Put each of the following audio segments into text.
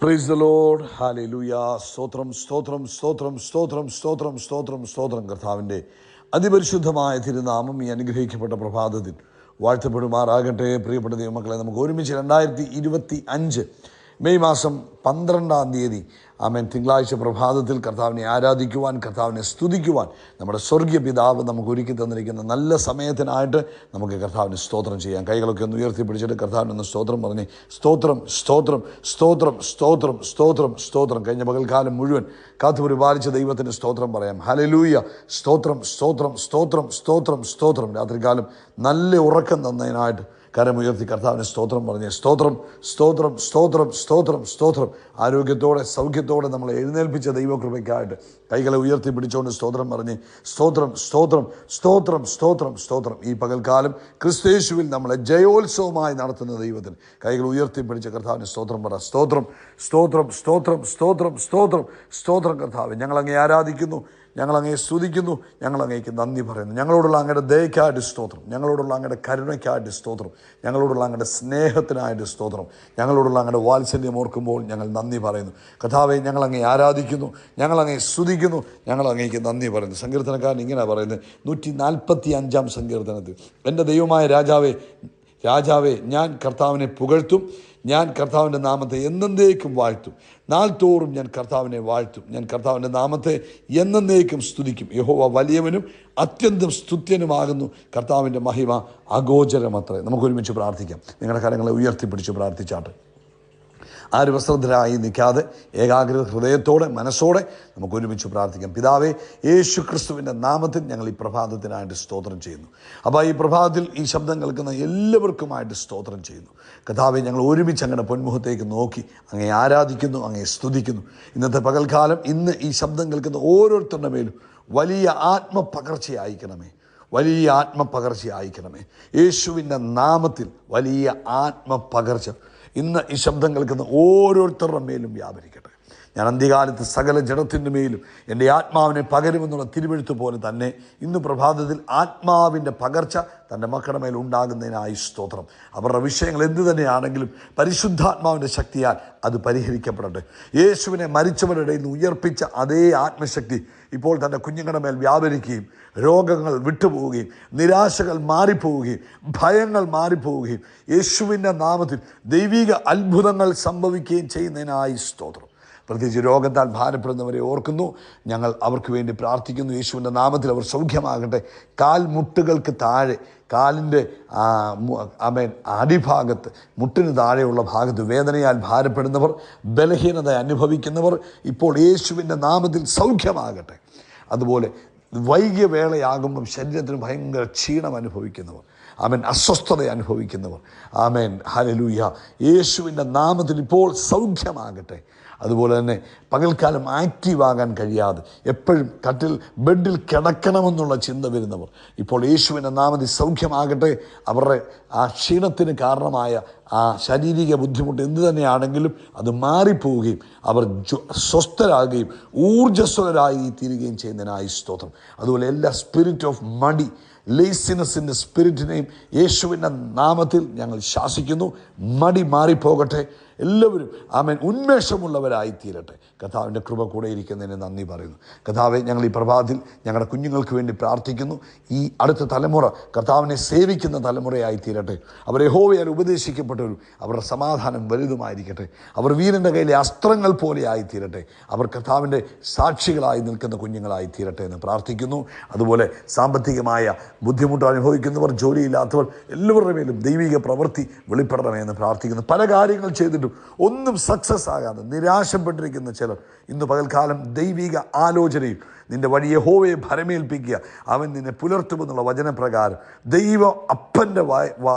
Praise the Lord. Hallelujah. സ്തോത്രം സ്തോത്രം സ്തോത്രം സ്തോത്രം സ്തോത്രം സ്തോത്രം സ്തോത്രം. കർത്താവിൻ്റെ അതിപരിശുദ്ധമായ തിരുനാമം ഈ അനുഗ്രഹിക്കപ്പെട്ട പ്രഭാതത്തിൽ വാഴ്ത്തപ്പെടുമാറാകട്ടെ. പ്രിയപ്പെട്ട ദൈവമക്കളെ, നമുക്ക് ഒരുമിച്ച് 2025 മെയ് മാസം 12-ാം തീയതി തിങ്കളാഴ്ച പ്രഭാതത്തിൽ കർത്താവിനെ ആരാധിക്കുവാൻ, കർത്താവിനെ സ്തുതിക്കുവാൻ നമ്മുടെ സ്വർഗീയ പിതാവ് നമുക്ക് ഒരുക്കി തന്നിരിക്കുന്ന നല്ല സമയത്തിനായിട്ട് നമുക്ക് കർത്താവിന് സ്തോത്രം ചെയ്യാം. കൈകളൊക്കെ ഒന്ന് ഉയർത്തിപ്പിടിച്ചിട്ട് കർത്താവിനൊന്ന് സ്തോത്രം പറഞ്ഞ് സ്തോത്രം സ്തോത്രം സ്തോത്രം സ്തോത്രം സ്തോത്രം സ്തോത്രം. കഴിഞ്ഞ പകൽക്കാലം മുഴുവൻ കാത്തുപരിപാലിച്ച ദൈവത്തിന് സ്തോത്രം പറയാം. ഹല്ലേലൂയ. സ്തോത്രം സ്തോത്രം സ്തോത്രം സ്തോത്രം സ്തോത്രം. രാത്രികാലം നല്ല ഉറക്കം തന്നതിനായിട്ട് കരമുയർത്തി കർത്താവിന് സ്തോത്രം പറഞ്ഞ് സ്തോത്രം സ്തോത്രം സ്തോത്രം സ്തോത്രം സ്തോത്രം. ആരോഗ്യത്തോടെ സൗഖ്യത്തോടെ നമ്മളെ എഴുന്നേൽപ്പിച്ച ദൈവകൃപയ്ക്കായിട്ട് കൈകളെ ഉയർത്തി പിടിച്ചുകൊണ്ട് സ്തോത്രം പറഞ്ഞ് സ്തോത്രം സ്തോത്രം സ്തോത്രം സ്തോത്രം സ്തോത്രം. ഈ പകൽക്കാലം ക്രിസ്തയേശുവിൽ നമ്മളെ ജയോത്സവമായി നടത്തുന്ന ദൈവത്തിന് കൈകൾ ഉയർത്തി പിടിച്ച കർത്താവിന് സ്തോത്രം പറ. സ്തോത്രം സ്തോത്രം സ്തോത്രം സ്തോത്രം സ്തോത്രം സ്തോത്രം. കർത്താവ്, ഞങ്ങളങ്ങേ ആരാധിക്കുന്നു, ഞങ്ങളങ്ങേ സ്തുതിക്കുന്നു, ഞങ്ങളങ്ങേക്ക് നന്ദി പറയുന്നു. ഞങ്ങളോടുള്ള അങ്ങയുടെ ദയക്കായിട്ട് സ്തോത്രം, ഞങ്ങളോടുള്ള അങ്ങയുടെ കരുണയ്ക്കായിട്ട് സ്തോത്രം, ഞങ്ങളോടുള്ള അങ്ങയുടെ സ്നേഹത്തിനായിട്ട് സ്തോത്രം, ഞങ്ങളോടുള്ള അങ്ങയുടെ വാത്സല്യം ഓർക്കുമ്പോൾ ഞങ്ങൾ നന്ദി പറയുന്നു. കർത്താവെ, ഞങ്ങളങ്ങേ ആരാധിക്കുന്നു, ഞങ്ങളങ്ങേ സ്തുതിക്കുന്നു, ഞങ്ങളങ്ങേക്ക് നന്ദി പറയുന്നു. സങ്കീർത്തനക്കാരൻ ഇങ്ങനെ പറയുന്നത് 145-ാം സങ്കീർത്തനത്തിൽ, എൻ്റെ ദൈവമായ രാജാവേ ഞാൻ കർത്താവിനെ പുകഴ്ത്തും, ഞാൻ കർത്താവിൻ്റെ നാമത്തെ എന്നേക്കും വാഴ്ത്തും. നാൾ തോറും ഞാൻ കർത്താവിനെ വാഴ്ത്തും, ഞാൻ കർത്താവിൻ്റെ നാമത്തെ എന്നേക്കും സ്തുതിക്കും. യഹോവ വലിയവനും അത്യന്തം സ്തുത്യനുമാകുന്നു, കർത്താവിൻ്റെ മഹിമ അഗോചരമത്രേ. നമുക്കൊരുമിച്ച് പ്രാർത്ഥിക്കാം. നിങ്ങളുടെ കരങ്ങളെ ഉയർത്തിപ്പിടിച്ച് പ്രാർത്ഥിച്ചാട്ടെ. ആരും അശ്രദ്ധരായി നിൽക്കാതെ ഏകാഗ്രത ഹൃദയത്തോടെ മനസ്സോടെ നമുക്ക് ഒരുമിച്ച് പ്രാർത്ഥിക്കാം. പിതാവേ, യേശു ക്രിസ്തുവിൻ്റെ നാമത്തിൽ ഞങ്ങൾ ഈ പ്രഭാതത്തിനായിട്ട് സ്തോത്രം ചെയ്യുന്നു. അപ്പോൾ ഈ പ്രഭാതത്തിൽ ഈ ശബ്ദം കേൾക്കുന്ന എല്ലാവർക്കുമായിട്ട് സ്തോത്രം ചെയ്യുന്നു. കർത്താവേ, ഞങ്ങൾ ഒരുമിച്ച് അങ്ങയുടെ പൊന്മുഖത്തേക്ക് നോക്കി അങ്ങേ ആരാധിക്കുന്നു, അങ്ങേ സ്തുതിക്കുന്നു. ഇന്നത്തെ പകൽക്കാലം ഈ ശബ്ദം കേൾക്കുന്ന ഓരോരുത്തരുടെ മേലും വലിയ ആത്മപകർച്ച അയക്കണമേ, വലിയ ആത്മപകർച്ച അയക്കണമേ. യേശുവിൻ്റെ നാമത്തിൽ വലിയ ആത്മപകർച്ച ഇന്ന് ഈ ശബ്ദം കേൾക്കുന്ന ഓരോരുത്തരുടെ മേലും വ്യാപരിക്കട്ടെ. ഞാൻ അന്ത്യകാലത്ത് സകല ജഡത്തിൻ്റെ മേലും എൻ്റെ ആത്മാവിനെ പകരുമെന്നുള്ള തിരുവെഴുത്ത് പോലെ തന്നെ ഇന്ന് പ്രഭാതത്തിൽ ആത്മാവിൻ്റെ പകർച്ച തൻ്റെ മക്കളുടെ മേൽ ഉണ്ടാകുന്നതിനായി സ്തോത്രം. അവരുടെ വിഷയങ്ങൾ എന്തു തന്നെയാണെങ്കിലും പരിശുദ്ധാത്മാവിൻ്റെ ശക്തിയാൽ അത് പരിഹരിക്കപ്പെടട്ടെ. യേശുവിനെ മരിച്ചവരുടെ ഇടയിൽ നിന്ന് ഉയർപ്പിച്ച അതേ ആത്മശക്തി ഇപ്പോൾ തൻ്റെ കുഞ്ഞുങ്ങളുടെ മേൽ വ്യാപരിക്കുകയും രോഗങ്ങൾ വിട്ടുപോവുകയും നിരാശകൾ മാറിപ്പോവുകയും ഭയങ്ങൾ മാറിപ്പോവുകയും യേശുവിൻ്റെ നാമത്തിൽ ദൈവിക അത്ഭുതങ്ങൾ സംഭവിക്കുകയും ചെയ്യുന്നതിനായി സ്തോത്രം. പ്രത്യേകിച്ച് രോഗത്താൽ ഭാരപ്പെടുന്നവരെ ഓർക്കുന്നു, ഞങ്ങൾ അവർക്ക് വേണ്ടി പ്രാർത്ഥിക്കുന്നു. യേശുവിൻ്റെ നാമത്തിൽ അവർ സൗഖ്യമാകട്ടെ. കാൽമുട്ടുകൾക്ക് താഴെ, കാലിൻ്റെ അടിഭാഗത്ത്, മുട്ടിന് താഴെയുള്ള ഭാഗത്ത് വേദനയാൽ ഭാരപ്പെടുന്നവർ, ബലഹീനത അനുഭവിക്കുന്നവർ ഇപ്പോൾ യേശുവിൻ്റെ നാമത്തിൽ സൗഖ്യമാകട്ടെ. അതുപോലെ വൈകിയ വേളയാകുമ്പം ശരീരത്തിന് ഭയങ്കര ക്ഷീണം അനുഭവിക്കുന്നവർ, അസ്വസ്ഥത അനുഭവിക്കുന്നവർ, ഹല്ലേലൂയ, യേശുവിൻ്റെ നാമത്തിൽ ഇപ്പോൾ സൗഖ്യമാകട്ടെ. അതുപോലെ തന്നെ പകൽക്കാലം ആക്റ്റീവാകാൻ കഴിയാതെ എപ്പോഴും ബെഡിൽ കിടക്കണമെന്നുള്ള ചിന്ത വരുന്നവർ ഇപ്പോൾ യേശുവിൻ്റെ നാമത്തിൽ സൗഖ്യമാകട്ടെ. അവരുടെ ആ ക്ഷീണത്തിന് കാരണമായ ആ ശാരീരിക ബുദ്ധിമുട്ട് എന്തു തന്നെയാണെങ്കിലും അത് മാറിപ്പോവുകയും അവർ സ്വസ്ഥരാകുകയും ഊർജ്ജസ്വലരായി തീരുകയും ചെയ്യുന്നതിനായി സ്തോത്രം. അതുപോലെ എല്ലാ സ്പിരിറ്റ് ഓഫ് മടി, ലേസിനെസ്സിൻ്റെ സ്പിരിറ്റിനെയും യേശുവിൻ്റെ നാമത്തിൽ ഞങ്ങൾ ശാസിക്കുന്നു. മടി മാറിപ്പോകട്ടെ. എല്ലാവരും ഉന്മേഷമുള്ളവരായി തീരട്ടെ. കർത്താവിൻ്റെ കൃപ കൂടെ ഇരിക്കുന്നതിന് നന്ദി പറയുന്നു. കർത്താവെ, ഞങ്ങൾ ഈ പ്രഭാതത്തിൽ ഞങ്ങളുടെ കുഞ്ഞുങ്ങൾക്ക് വേണ്ടി പ്രാർത്ഥിക്കുന്നു. ഈ അടുത്ത തലമുറ കർത്താവിനെ സേവിക്കുന്ന തലമുറയായി തീരട്ടെ. അവർ യഹോവയാൽ ഉപദേശിക്കപ്പെട്ടവരും അവരുടെ സമാധാനം വലുതുമായിരിക്കട്ടെ. അവർ വീരൻ്റെ കയ്യിലെ അസ്ത്രങ്ങൾ പോലെ ആയിത്തീരട്ടെ. അവർ കർത്താവിൻ്റെ സാക്ഷികളായി നിൽക്കുന്ന കുഞ്ഞുങ്ങളായി തീരട്ടെ എന്ന് പ്രാർത്ഥിക്കുന്നു. അതുപോലെ സാമ്പത്തികമായ ബുദ്ധിമുട്ട് അനുഭവിക്കുന്നവർ, ജോലിയില്ലാത്തവർ, എല്ലാവരുടെ മേലും ദൈവിക പ്രവൃത്തി വെളിപ്പെടണമെന്ന് പ്രാർത്ഥിക്കുന്നു. പല കാര്യങ്ങൾ ചെയ്തിട്ടും ഒന്നും സക്സസ് ആകാതെ നിരാശപ്പെട്ടിരിക്കുന്ന ചിലർ ഇന്ന് പകൽക്കാലം ദൈവിക ആലോചനയിൽ നിന്റെ വഴി യഹോവയെ ഭരമേൽപ്പിക്കുക, അവൻ നിന്നെ പുലർത്തുമെന്നുള്ള വചനപ്രകാരം ദൈവം അപ്പൻ്റെ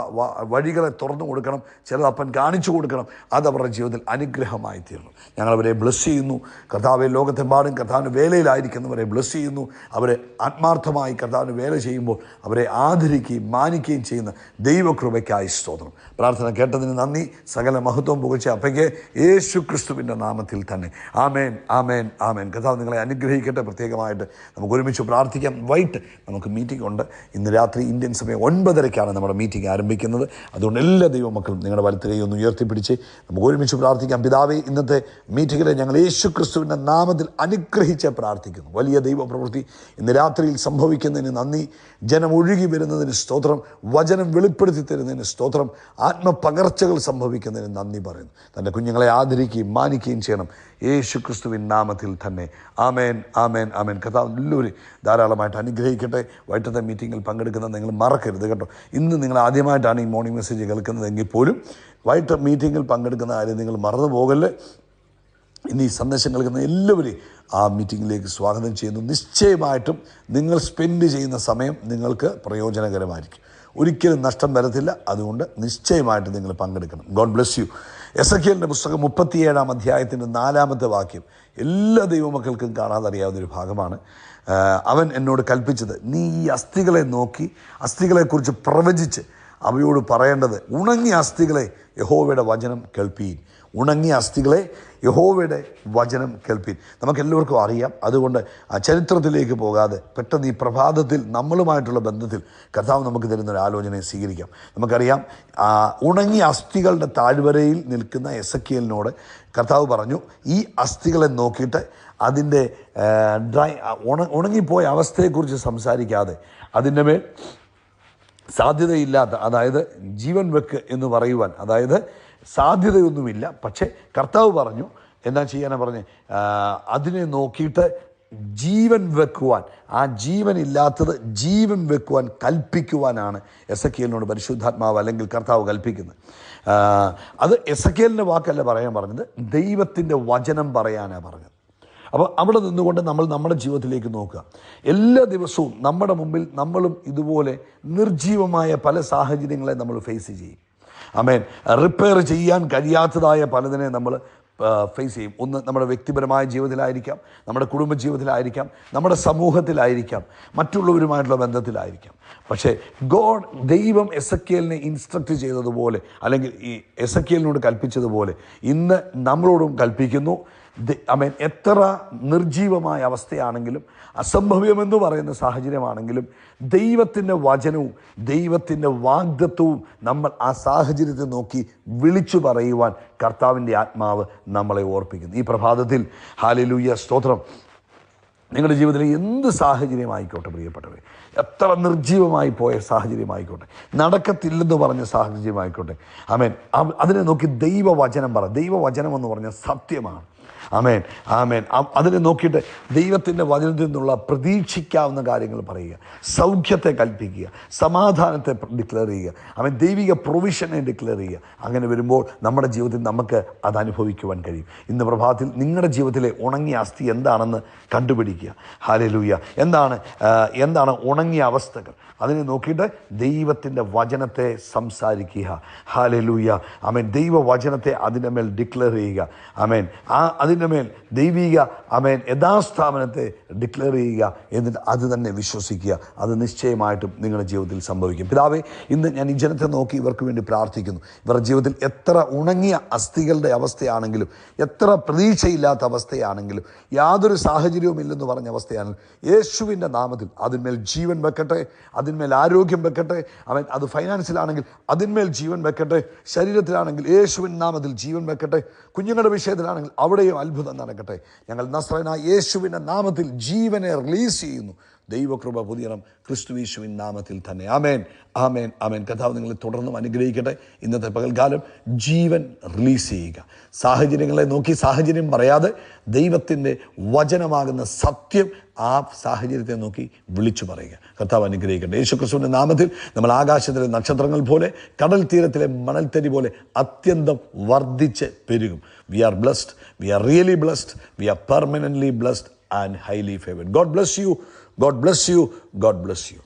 വഴികളെ തുറന്നു കൊടുക്കണം. ചിലത് അപ്പൻ കാണിച്ചു കൊടുക്കണം. അത് അവരുടെ ജീവിതത്തിൽ അനുഗ്രഹമായി തീരണം. ഞങ്ങളവരെ ബ്ലസ് ചെയ്യുന്നു. കർത്താവെ, ലോകത്തെമ്പാടും കർത്താവിന് വേലയിലായിരിക്കുന്നവരെ ബ്ലസ് ചെയ്യുന്നു. അവരെ ആത്മാർത്ഥമായി കർത്താവിന് വേല ചെയ്യുമ്പോൾ അവരെ ആദരിക്കുകയും മാനിക്കുകയും ചെയ്യുന്ന ദൈവകൃപയ്ക്കായി സ്തോത്രം. പ്രാർത്ഥന കേട്ടതിന് നന്ദി. സകല മഹത്വം പുകഴ്ച അപ്പയ്ക്ക് യേശു ക്രിസ്തുവിൻ്റെ നാമത്തിൽ തന്നെ. ആമേൻ, ആമേൻ, ആമേൻ. കർത്താവ് നിങ്ങളെ അനുഗ്രഹിക്കട്ടെ. പ്രത്യേകം പ്രത്യേകമായിട്ട് നമുക്ക് ഒരുമിച്ച് പ്രാർത്ഥിക്കാം. വൈകിട്ട് നമുക്ക് മീറ്റിംഗ് ഉണ്ട്. ഇന്ന് രാത്രി ഇന്ത്യൻ സമയം 9:30 നമ്മുടെ മീറ്റിംഗ് ആരംഭിക്കുന്നത്. അതുകൊണ്ട് എല്ലാ ദൈവമക്കളും നിങ്ങളുടെ വലത്ത് കൈ ഒന്ന് ഉയർത്തിപ്പിടിച്ച് നമുക്ക് ഒരുമിച്ച് പ്രാർത്ഥിക്കാം. പിതാവേ, ഇന്നത്തെ മീറ്റിങ്ങിൽ ഞങ്ങൾ യേശു ക്രിസ്തുവിൻ്റെ നാമത്തിൽ അനുഗ്രഹിച്ച് പ്രാർത്ഥിക്കുന്നു. വലിയ ദൈവപ്രവൃത്തി ഇന്ന് രാത്രിയിൽ സംഭവിക്കുന്നതിന് നന്ദി. ജനം ഒഴുകി വരുന്നതിന് സ്തോത്രം. വചനം വെളിപ്പെടുത്തി തരുന്നതിന് സ്തോത്രം. ആത്മപകർച്ചകൾ സംഭവിക്കുന്നതിന് നന്ദി പറയുന്നു. തൻ്റെ കുഞ്ഞുങ്ങളെ ആദരിക്കുകയും മാനിക്കുകയും ചെയ്യണം യേശു ക്രിസ്തുവിൻ നാമത്തിൽ തന്നെ. ആമേൻ, ആമേൻ, ആമേൻ. കർത്താവ് എല്ലാവരും ധാരാളമായിട്ട് അനുഗ്രഹിക്കട്ടെ. വൈകിട്ടത്തെ മീറ്റിങ്ങിൽ പങ്കെടുക്കുന്നത് നിങ്ങൾ മറക്കരുത് കേട്ടോ. ഇന്ന് നിങ്ങൾ ആദ്യമായിട്ടാണ് ഈ മോർണിംഗ് മെസ്സേജ് കേൾക്കുന്നതെങ്കിൽ പോലും വൈകിട്ട് മീറ്റിങ്ങിൽ പങ്കെടുക്കുന്ന കാര്യം നിങ്ങൾ മറന്നു പോകല്ലേ. ഇന്ന് ഈ സന്ദേശം കേൾക്കുന്ന എല്ലാവരെയും ആ മീറ്റിങ്ങിലേക്ക് സ്വാഗതം ചെയ്യുന്നു. നിശ്ചയമായിട്ടും നിങ്ങൾ സ്പെൻഡ് ചെയ്യുന്ന സമയം നിങ്ങൾക്ക് പ്രയോജനകരമായിരിക്കും. ഒരിക്കലും നഷ്ടം വരത്തില്ല. അതുകൊണ്ട് നിശ്ചയമായിട്ട് നിങ്ങൾ പങ്കെടുക്കണം. God bless you. എസെക്കിയേലിൻ്റെ പുസ്തകം 37-ാം അധ്യായത്തിൻ്റെ 4-ാമത്തെ വാക്യം എല്ലാ ദൈവമക്കൾക്കും കാണാതറിയാവുന്നൊരു ഭാഗമാണ്. അവൻ എന്നോട് കൽപ്പിച്ചത്, നീ ഈ അസ്ഥികളെ നോക്കി അസ്ഥികളെക്കുറിച്ച് പ്രവചിച്ച് അവയോട് പറയേണ്ടത്, ഉണങ്ങിയ അസ്ഥികളെ യഹോവയുടെ വചനം കേൾപ്പീൻ. ഉണങ്ങിയ അസ്ഥികളെ യഹോവയുടെ വചനം കേൾപ്പീൻ. നമുക്കെല്ലാവർക്കും അറിയാം. അതുകൊണ്ട് ആ ചരിത്രത്തിലേക്ക് പോകാതെ പെട്ടെന്ന് ഈ പ്രഭാതത്തിൽ നമ്മളുമായിട്ടുള്ള ബന്ധത്തിൽ കർത്താവ് നമുക്ക് തരുന്നൊരു ആലോചനയെ സ്വീകരിക്കാം. നമുക്കറിയാം, ഉണങ്ങിയ അസ്ഥികളുടെ താഴ്വരയിൽ നിൽക്കുന്ന എസെക്കിയേലിനോട് കർത്താവ് പറഞ്ഞു, ഈ അസ്ഥികളെ നോക്കിയിട്ട് അതിൻ്റെ ഉണങ്ങിപ്പോയ അവസ്ഥയെക്കുറിച്ച് സംസാരിക്കാതെ അതിൻ്റെ മേൽ സാധ്യതയില്ലാത്ത, അതായത് ജീവൻ വെക്ക് എന്ന് പറയുവാൻ, അതായത് സാധ്യതയൊന്നുമില്ല, പക്ഷേ കർത്താവ് പറഞ്ഞു എന്താ ചെയ്യാനാണ് പറഞ്ഞ്, അതിനെ നോക്കിയിട്ട് ജീവൻ വെക്കുവാൻ, ആ ജീവനില്ലാത്തത് ജീവൻ വെക്കുവാൻ കൽപ്പിക്കുവാനാണ് എസെക്കിയേലിനോട് പരിശുദ്ധാത്മാവ് അല്ലെങ്കിൽ കർത്താവ് കൽപ്പിക്കുന്നത്. അത് എസെക്കിയേലിൻ്റെ വാക്കല്ല പറയാൻ പറഞ്ഞത്, ദൈവത്തിൻ്റെ വചനം പറയാനാണ് പറഞ്ഞത്. അപ്പോൾ അവിടെ നിന്നുകൊണ്ട് നമ്മൾ നമ്മുടെ ജീവിതത്തിലേക്ക് നോക്കുക. എല്ലാ ദിവസവും നമ്മുടെ മുമ്പിൽ നമ്മളും ഇതുപോലെ നിർജീവമായ പല സാഹചര്യങ്ങളെ നമ്മൾ ഫേസ് ചെയ്യും. ആമേൻ. റിപ്പയർ ചെയ്യാൻ കഴിയാത്തതായ പലതിനെ നമ്മൾ ഫേസ് ചെയ്യും. ഒന്ന് നമ്മുടെ വ്യക്തിപരമായ ജീവിതത്തിലായിരിക്കാം, നമ്മുടെ കുടുംബ ജീവിതത്തിലായിരിക്കാം, നമ്മുടെ സമൂഹത്തിലായിരിക്കാം, മറ്റുള്ളവരുമായിട്ടുള്ള ബന്ധത്തിലായിരിക്കാം. പക്ഷേ ദൈവം എസെക്കിയേലിനെ ഇൻസ്ട്രക്റ്റ് ചെയ്തതുപോലെ, അല്ലെങ്കിൽ ഈ എസെക്കിയേലിനോട് കൽപ്പിച്ചതുപോലെ ഇന്ന് നമ്മളോടും കൽപ്പിക്കുന്നു. ആമേൻ. എത്ര നിർജീവമായ അവസ്ഥയാണെങ്കിലും, അസംഭവ്യമെന്ന് പറയുന്ന സാഹചര്യമാണെങ്കിലും, ദൈവത്തിൻ്റെ വചനവും ദൈവത്തിൻ്റെ വാഗ്ദത്വവും നമ്മൾ ആ സാഹചര്യത്തെ നോക്കി വിളിച്ചു പറയുവാൻ കർത്താവിൻ്റെ ആത്മാവ് നമ്മളെ ഓർപ്പിക്കുന്നു. ഈ പ്രഭാതത്തിൽ ഹല്ലേലൂയ, സ്തോത്രം. നിങ്ങളുടെ ജീവിതത്തിലെ എന്ത് സാഹചര്യമായിക്കോട്ടെ പ്രിയപ്പെട്ടവരെ, എത്ര നിർജീവമായി പോയ സാഹചര്യമായിക്കോട്ടെ, നടക്കത്തില്ലെന്ന് പറഞ്ഞ സാഹചര്യമായിക്കോട്ടെ, ആമേൻ, അതിനെ നോക്കി ദൈവവചനം പറ. ദൈവവചനം എന്ന് പറഞ്ഞാൽ സത്യമാണ്. ആമേൻ, ആമേൻ. അതിനെ നോക്കിയിട്ട് ദൈവത്തിൻ്റെ വചനത്തിൽ നിന്നുള്ള പ്രതീക്ഷിക്കാവുന്ന കാര്യങ്ങൾ പറയുക, സൗഖ്യത്തെ കൽപ്പിക്കുക, സമാധാനത്തെ ഡിക്ലെയർ ചെയ്യുക, ആമേൻ, ദൈവിക പ്രൊവിഷനെ ഡിക്ലെയർ ചെയ്യുക. അങ്ങനെ വരുമ്പോൾ നമ്മുടെ ജീവിതത്തിൽ നമുക്ക് അത് അനുഭവിക്കുവാൻ കഴിയും. ഇന്ന് പ്രഭാതത്തിൽ നിങ്ങളുടെ ജീവിതത്തിലെ ഉണങ്ങിയ അസ്ഥി എന്താണെന്ന് കണ്ടുപിടിക്കുക. ഹല്ലേലൂയ. എന്താണ് ഉണങ്ങിയ അവസ്ഥകൾ? അതിനെ നോക്കിയിട്ട് ദൈവത്തിൻ്റെ വചനത്തെ സംസാരിക്കുക. ഹല്ലേലൂയ. ആമേൻ. ദൈവവചനത്തെ അതിൻ്റെ മേൽ ഡിക്ലെയർ ചെയ്യുക. ആമേൻ. അതിൻ്റെ മേൽ ദൈവിക ആമേൻ യഥാസ്ഥാപനത്തെ ഡിക്ലെയർ ചെയ്യുക. എന്നിട്ട് അത് തന്നെ വിശ്വസിക്കുക. അത് നിശ്ചയമായിട്ടും നിങ്ങളുടെ ജീവിതത്തിൽ സംഭവിക്കും. പിതാവേ, ഇന്ന് ഞാൻ ഈ ജനത്തെ നോക്കി ഇവർക്ക് വേണ്ടി പ്രാർത്ഥിക്കുന്നു. ഇവരുടെ ജീവിതത്തിൽ എത്ര ഉണങ്ങിയ അസ്ഥികളുടെ അവസ്ഥയാണെങ്കിലും, എത്ര പ്രതീക്ഷയില്ലാത്ത അവസ്ഥയാണെങ്കിലും, യാതൊരു സാഹചര്യവും ഇല്ലെന്ന് പറഞ്ഞ അവസ്ഥയാണെങ്കിലും, യേശുവിൻ്റെ നാമത്തിൽ അതിന്മേൽ ജീവൻ വെക്കട്ടെ, അതിന്മേൽ ആരോഗ്യം വെക്കട്ടെ. അവൻ അത് ഫൈനാൻസിലാണെങ്കിൽ അതിന്മേൽ ജീവൻ വെക്കട്ടെ, ശരീരത്തിലാണെങ്കിൽ യേശുവിൻ നാമത്തിൽ ജീവൻ വെക്കട്ടെ, കുഞ്ഞുങ്ങളുടെ വിഷയത്തിലാണെങ്കിൽ അവിടെയും അത്ഭുതം നടക്കട്ടെ. ഞങ്ങൾ നസ്രയനായ യേശുവിൻ്റെ നാമത്തിൽ ജീവനെ റിലീസ് ചെയ്യുന്നു. ദൈവകൃപ പുതിയണം ക്രിസ്തുയേശുവിൻ നാമത്തിൽ തന്നെ. ആമേൻ, ആമേൻ, ആമേൻ. കർത്താവ് നിങ്ങളെ തുടർന്നും അനുഗ്രഹിക്കട്ടെ. ഇന്നത്തെ പകൽക്കാലം ജീവൻ റിലീസ് ചെയ്യുക. സാഹചര്യങ്ങളെ നോക്കി സാഹചര്യം പറയാതെ ദൈവത്തിൻ്റെ വചനമാകുന്ന സത്യം ആ സാഹചര്യത്തെ നോക്കി വിളിച്ചു പറയുക. കർത്താവ് അനുഗ്രഹിക്കട്ടെ. യേശു ക്രിസ്തുവിൻ്റെ നാമത്തിൽ നമ്മൾ ആകാശത്തിലെ നക്ഷത്രങ്ങൾ പോലെ, കടൽ തീരത്തിലെ മണൽത്തരി പോലെ അത്യന്തം വർദ്ധിച്ച് പെരുകും. We are blessed, we are really blessed, we are permanently blessed and highly favored. God bless you. God bless you. God bless you.